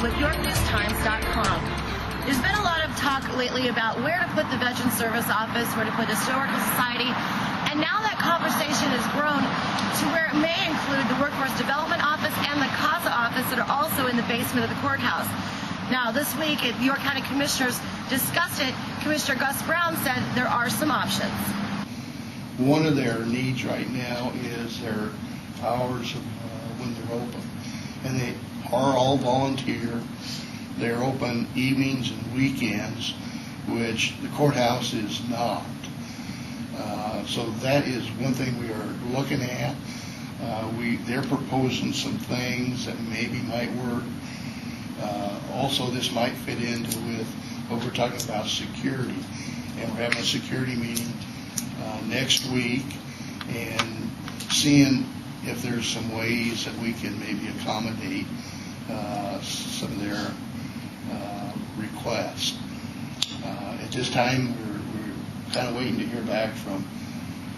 with YorkNewsTimes.com. There's been a lot of talk lately about where to put the Veterans Service Office, where to put the Historical Society, and now that conversation has grown to where it may include the Workforce Development Office and the CASA office that are also in the basement of the courthouse. Now, this week, the York County Commissioners discussed it. Commissioner Gus Brown said there are some options. One of their needs right now is their hours of when they're open, and they are all volunteer. They're open evenings and weekends, which the courthouse is not. So that is one thing we are looking at. They're proposing some things that maybe might work. Also, this might fit into with what we're talking about, security. And we're having a security meeting next week and seeing if there's some ways that we can maybe accommodate some of their requests. At this time, we're kind of waiting to hear back from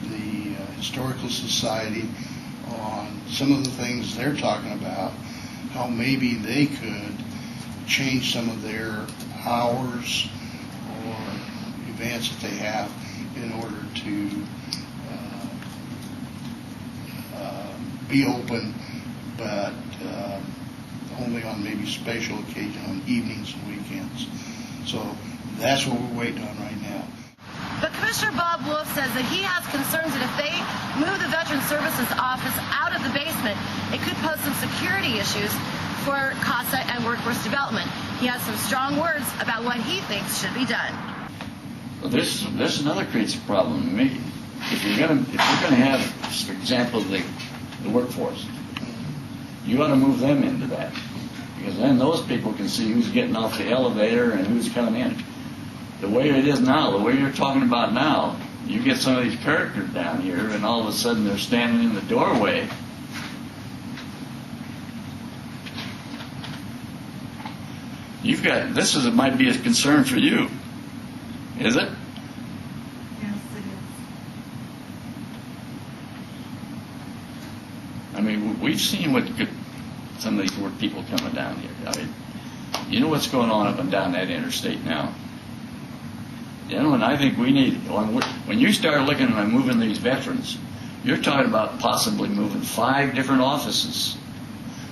the Historical Society on some of the things they're talking about, how maybe they could change some of their hours or events that they have in order to be open, but only on maybe special occasion on evenings and weekends. So that's what we're waiting on right now. But Commissioner Bob Wolf says that he has concerns that if they move the Veterans Services Office out of the basement, it could pose some security issues for CASA and Workforce Development. He has some strong words about what he thinks should be done. Well, this another creates a problem to me. If you're gonna have, for example, the workforce, you ought to move them into that, because then those people can see who's getting off the elevator and who's coming in. The way it is now, the way you're talking about now, you get some of these characters down here, and all of a sudden they're standing in the doorway. You've got this might be a concern for you, is it? Yes, it is. I mean, we've seen some of these work people coming down here. I mean, you know what's going on up and down that interstate now. You know, and I think we need, when you start looking at moving these veterans, you're talking about possibly moving 5 different offices.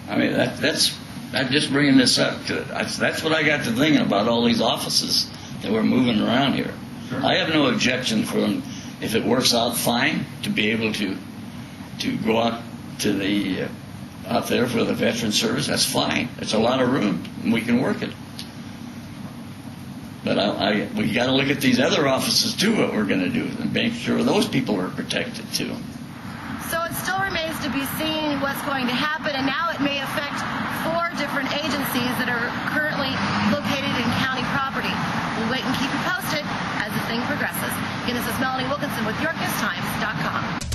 I mean, I'm just bringing this up to, that's what I got to thinking about all these offices that we're moving around here. Sure. I have no objection for them, if it works out fine, to be able to go out to the out there for the Veterans Service. That's fine. It's a lot of room, and we can work it. But we got to look at these other offices too. What we're going to do, and make sure those people are protected too. So it still remains to be seen what's going to happen, and now it may affect 4 different agencies that are currently located in county property. We'll wait and keep you posted as the thing progresses. Again, this is Melanie Wilkinson with YorkNewsTimes.com.